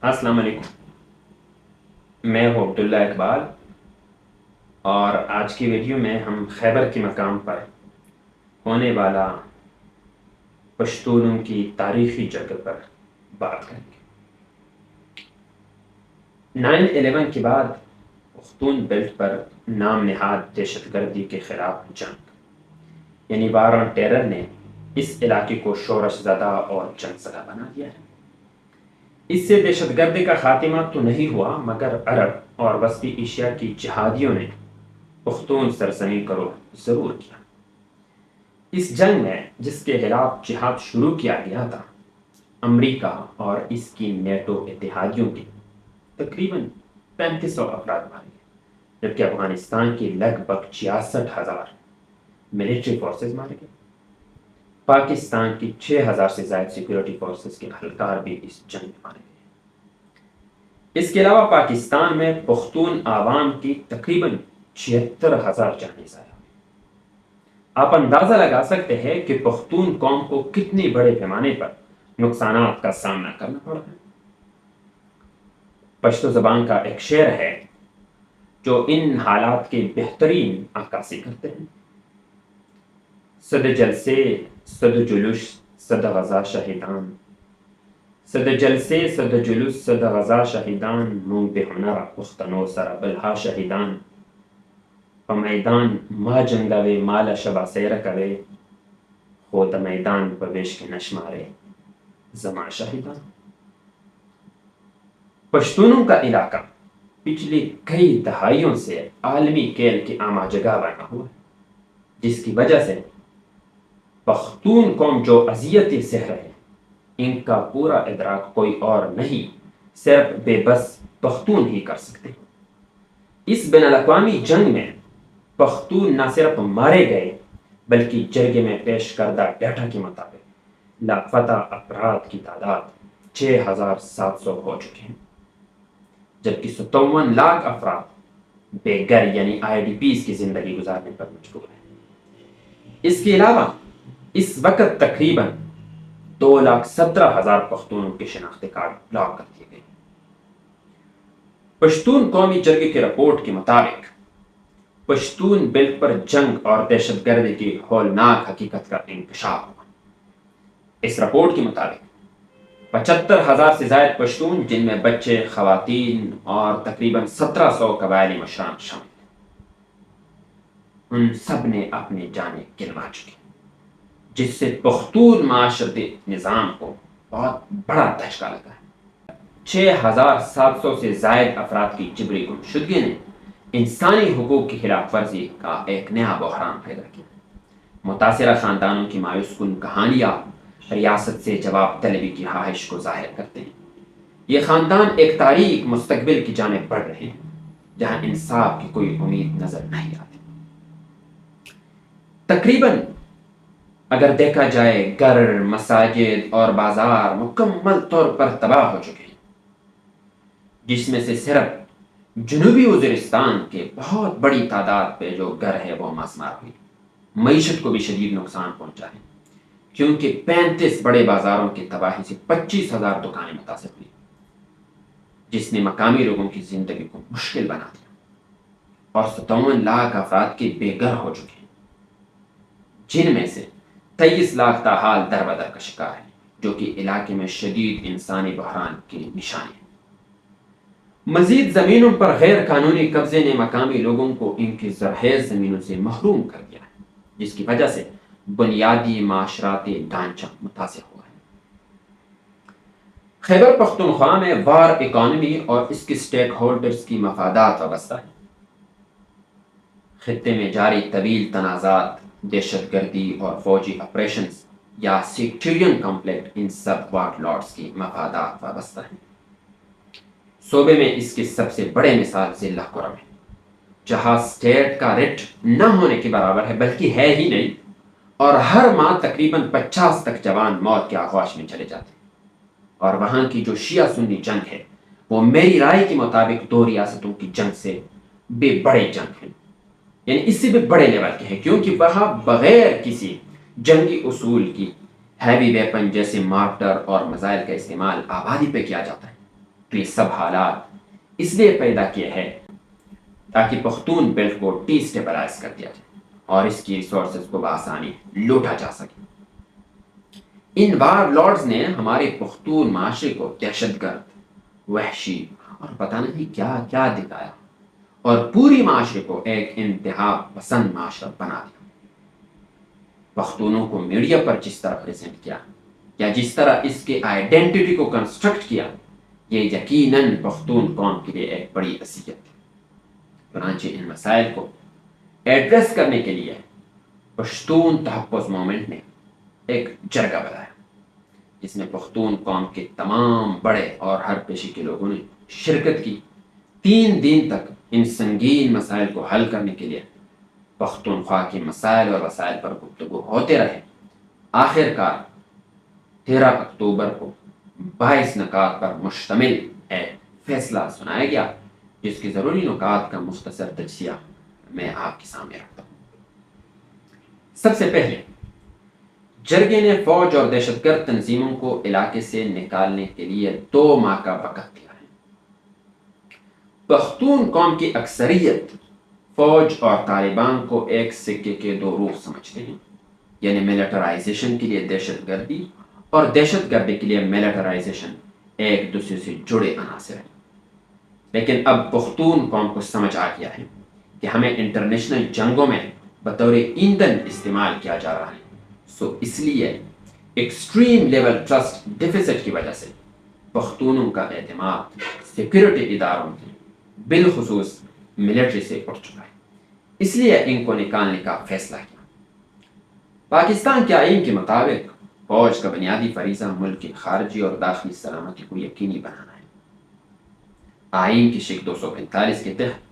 السلام علیکم، میں ہوں عبداللہ اقبال، اور آج کی ویڈیو میں ہم خیبر کے مقام پر ہونے والا پشتونوں کی تاریخی جگہ پر بات کریں گے۔ 9/11 کے بعد پختون بیلٹ پر نام نہاد دہشت گردی کے خلاف جنگ یعنی وار آن ٹیرر نے اس علاقے کو شورش زدہ اور جنگ زدہ بنا دیا ہے۔ اس سے دہشت گردی کا خاتمہ تو نہیں ہوا، مگر عرب اور وسطی ایشیا کی جہادیوں نے پختون سرزمین کو ضرور کیا۔ اس جنگ میں جس کے خلاف جہاد شروع کیا گیا تھا، امریکا اور اس کی نیٹو اتحادیوں کے تقریباً 3500 افراد مارے گئے، جبکہ افغانستان کی لگ بھگ 66,000 ملٹری فورسز مارے گئے۔ پاکستان کی 6,000 سے زائد سیکورٹی فورسز کے اہلکار بھی اس جنگ میں مارے گئے۔ اس کے علاوہ پاکستان میں پختون عوام کی تقریباً 76,000 جانیں ضائع ہوئی۔ آپ اندازہ لگا سکتے ہیں کہ پختون قوم کو کتنی بڑے پیمانے پر نقصانات کا سامنا کرنا پڑا ہے۔ پشتو زبان کا ایک شعر ہے جو ان حالات کے بہترین عکاسی کرتے ہیں: صد جلسے صد جلوس صد غزہ شہیدان، صد جلسے صد جلوس صد غزہ شہیدان، منہ بے ہنر پختنو سر بلہا شہیدان، میدان ما جنگوے مال شبا سیر کوے، خود میدان بویش کے نشمارے زما شہیدان۔ پشتونوں کا علاقہ پچھلی کئی دہائیوں سے عالمی کھیل کی عامہ جگہ بنا ہوا ہے، جس کی وجہ سے پختون قوم جو اذیتیں سہ رہے ہیں، ان کا پورا ادراک کوئی اور نہیں، صرف بے بس پختون ہی کر سکتے ہیں۔ اس بین الاقوامی جنگ میں پختون نہ صرف مارے گئے بلکہ جرگے میں پیش کردہ ڈیٹا کے مطابق لاپتہ افراد کی تعداد 6,700 ہو چکے ہیں، جبکہ 57 لاکھ افراد بے گھر یعنی IDPs کی زندگی گزارنے پر مجبور ہیں۔ اس کے علاوہ اس وقت تقریباً 2,17,000 پختونوں کے شناختی کارڈ بلاک کر دیے گئے۔ پشتون قومی جرگے کی رپورٹ کے مطابق پشتون بیلٹ پر جنگ اور دہشت گردی کی ہولناک حقیقت کا انکشاف ہوا۔ اس رپورٹ کے مطابق 75,000 سے زائد پشتون، جن میں بچے، خواتین اور تقریباً 1,700 قبائلی مشران شامل ہیں، ان سب نے اپنی جانیں گنوا چکی، جس سے پختون معاشرتی نظام کو بہت بڑا دھچکا لگا ہے۔ 6,700 سے زائد افراد کی جبری گمشدگی نے انسانی حقوق کی خلاف ورزی کا ایک نیا بحران پیدا کیا۔ متاثرہ خاندانوں کی مایوس کن کہانیاں ریاست سے جواب طلبی کی خواہش کو ظاہر کرتے ہیں۔ یہ خاندان ایک تاریک مستقبل کی جانب بڑھ رہے ہیں جہاں انصاف کی کوئی امید نظر نہیں آتی۔ تقریباً اگر دیکھا جائے، گھر، مساجد اور بازار مکمل طور پر تباہ ہو چکے ہیں، جس میں سے صرف جنوبی وزیرستان کے بہت بڑی تعداد پہ جو گھر ہے وہ مسمار ہوئی۔ معیشت کو بھی شدید نقصان پہنچا ہے، کیونکہ 35 بڑے بازاروں کی تباہی سے 25,000 دکانیں متاثر ہوئی، جس نے مقامی لوگوں کی زندگی کو مشکل بنا دیا، اور 57 لاکھ افراد کے بے گھر ہو چکے ہیں، جن میں سے 23 لاکھ تاحال در بدر کا شکار ہے، جو کہ علاقے میں شدید انسانی بحران کی نشانی ہے۔ مزید زمینوں پر غیر قانونی قبضے نے مقامی لوگوں کو ان کی زرخیز زمینوں سے محروم کر دیا ہے، جس کی وجہ سے بنیادی معاشرتی ڈھانچہ متاثر ہوا ہے۔ خیبر پختونخوا میں وار اکانومی اور اس کی سٹیک ہولڈرز کی مفادات وابستہ ہیں۔ خطے میں جاری طویل تنازعات، دہشت گردی اور فوجی آپریشنز یا سیکٹرین کانفلکٹ ان سب وار لارڈز کی مفادات وابستہ ہیں۔ صوبے میں اس کی سب سے بڑے مثال ضلع کرم ہے، جہاں اسٹیٹ کا ریٹ نہ ہونے کے برابر ہے، بلکہ ہے ہی نہیں، اور ہر ماہ تقریباً 50 تک جوان موت کے آغوش میں چلے جاتے ہیں۔ اور وہاں کی جو شیعہ سنی جنگ ہے، وہ میری رائے کے مطابق 2 ریاستوں کی جنگ سے بھی بڑے جنگ ہیں، یعنی اس سے بھی بڑے لیول کے ہیں، کیونکہ وہاں بغیر کسی جنگی اصول کی ہیوی ویپن جیسے مارٹر اور میزائل کا استعمال آبادی پہ کیا جاتا ہے۔ تو یہ سب حالات اس لیے پیدا کیے ہیں تاکہ پختون بیلٹ کو ڈی اسٹیبلائز کر دیا جائے اور اس کی ریسورسز کو بآسانی لوٹا جا سکے۔ ان وار لارڈز نے ہمارے پختون معاشرے کو دہشت گرد، وحشی اور پتہ نہیں کیا کیا دکھایا اور پوری معاشرے کو ایک انتہا پسند معاشرہ بنا دیا۔ پختونوں کو میڈیا پر جس طرح پریزنٹ کیا یا جس طرح اس کے آئیڈینٹی کو کنسٹرکٹ کیا، یہ یقیناً پختون قوم کے لیے ایک بڑی اذیت ہے۔ چنانچہ ان مسائل کو ایڈریس کرنے کے لیے پشتون تحفظ موومنٹ نے ایک جرگہ بنایا جس میں پختون قوم کے تمام بڑے اور ہر پیشے کے لوگوں نے شرکت کی۔ 3 دن تک ان سنگین مسائل کو حل کرنے کے لیے پختونخوا کے مسائل اور وسائل پر گفتگو ہوتے رہے۔ آخر کار 13 اکتوبر کو 22 نکات پر مشتمل ایک فیصلہ سنایا گیا جس کی ضروری نکات کا مختصر تجزیہ میں آپ کے سامنے رکھتا ہوں۔ سب سے پہلے جرگے نے فوج اور دہشت گرد تنظیموں کو علاقے سے نکالنے کے لیے 2 ماہ کا وقت دیا ہے۔ پختون قوم کی اکثریت فوج اور طالبان کو ایک سکے کے 2 روح سمجھتے ہیں، یعنی ملٹرائزیشن کے لیے دہشت گردی اور دہشت گردی کے لیے ملٹرائزیشن ایک دوسرے سے جڑے عناصر ہیں۔ لیکن اب پختون قوم کو سمجھ آ گیا ہے کہ ہمیں انٹرنیشنل جنگوں میں بطور ایندھن استعمال کیا جا رہا ہے، اس لیے ایکسٹریم لیول ٹرسٹ ڈیفیسٹ کی وجہ سے پختونوں کا اعتماد سیکورٹی اداروں کی بالخصوص ملٹری سے اٹھ چکا ہے، اس لیے ان کو نکالنے کا فیصلہ کیا۔ پاکستان کے آئین کے مطابق فوج کا بنیادی فریضہ ملک کی خارجی اور داخلی سلامتی کو یقینی بنانا ہے۔ آئین کی شق 245 کے تحت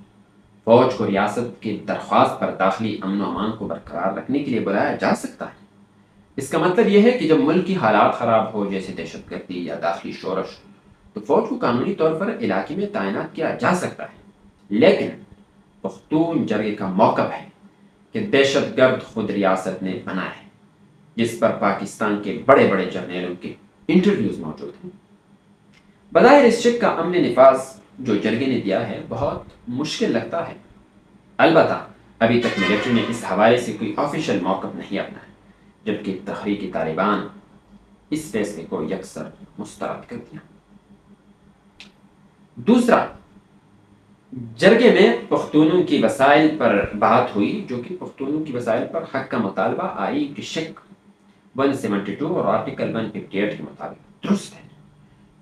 فوج کو ریاست کی درخواست پر داخلی امن و امان کو برقرار رکھنے کے لیے بلایا جا سکتا ہے۔ اس کا مطلب یہ ہے کہ جب ملک کی حالات خراب ہو جیسے دہشت گردی یا داخلی شورش، تو فوج کو قانونی طور پر علاقے میں تعینات کیا جا سکتا ہے۔ لیکن پختون جرگے کا موقف ہے کہ دہشت گرد خود ریاست نے بنایا ہے، جس پر پاکستان کے بڑے بڑے جرنیلوں کے انٹرویوز موجود ہیں۔ بظاہر اس شک کا عمل نفاذ جو جرگے نے دیا ہے بہت مشکل لگتا ہے۔ البتہ ابھی تک ملٹری نے اس حوالے سے کوئی آفیشیل موقف نہیں اپنایا، جبکہ تحریک طالبان اس فیصلے کو یکسر مسترد کر دیا۔ دوسرا، جرگے میں پختونوں کی وسائل پر بات ہوئی، جو کہ پختونوں کی وسائل پر حق کا مطالبہ آئین کی شق 172 اور آرٹیکل 158 کے مطابق درست ہے،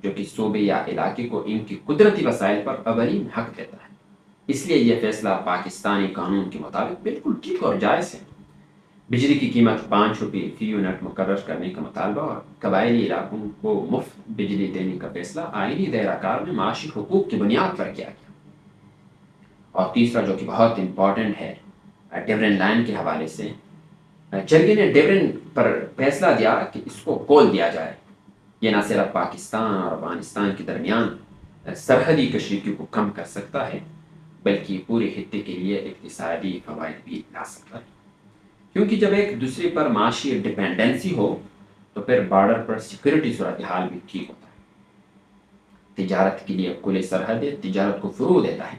جو کہ صوبے یا علاقے کو ان کی قدرتی وسائل پر اولین حق دیتا ہے۔ اس لیے یہ فیصلہ پاکستانی قانون کے مطابق بالکل ٹھیک اور جائز ہے۔ بجلی کی قیمت 5 روپے فی یونٹ مقرر کرنے کا مطالبہ اور قبائلی علاقوں کو مفت بجلی دینے کا فیصلہ آئینی دائرہ کار میں معاشی حقوق کی بنیاد پر کیا گیا۔ اور تیسرا جو کہ بہت امپورٹنٹ ہے، ڈیورن لائن کے حوالے سے جرگے نے ڈیورن پر فیصلہ دیا کہ اس کو کھول دیا جائے۔ یہ نہ صرف پاکستان اور افغانستان کے درمیان سرحدی کشیدگی کو کم کر سکتا ہے، بلکہ پورے خطے کے لیے اقتصادی فوائد بھی لا سکتا ہے، کیونکہ جب ایک دوسرے پر معاشی ڈیپینڈنسی ہو تو پھر بارڈر پر سیکورٹی صورتحال بھی ٹھیک ہوتا ہے۔ تجارت کے لیے کھلے سرحدیں تجارت کو فروغ دیتا ہے،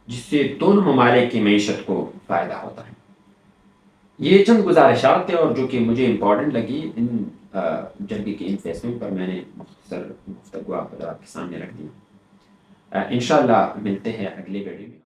جس سے دونوں ممالک کی معیشت کو فائدہ ہوتا ہے۔ یہ چند گزارشات تھے اور جو کہ مجھے امپورٹنٹ لگی، ان جرگے کے ان فیصلوں پر میں نے مختصر گفتگو آپ کے سامنے رکھ دی۔ انشاءاللہ ملتے ہیں اگلے ویڈیو میں۔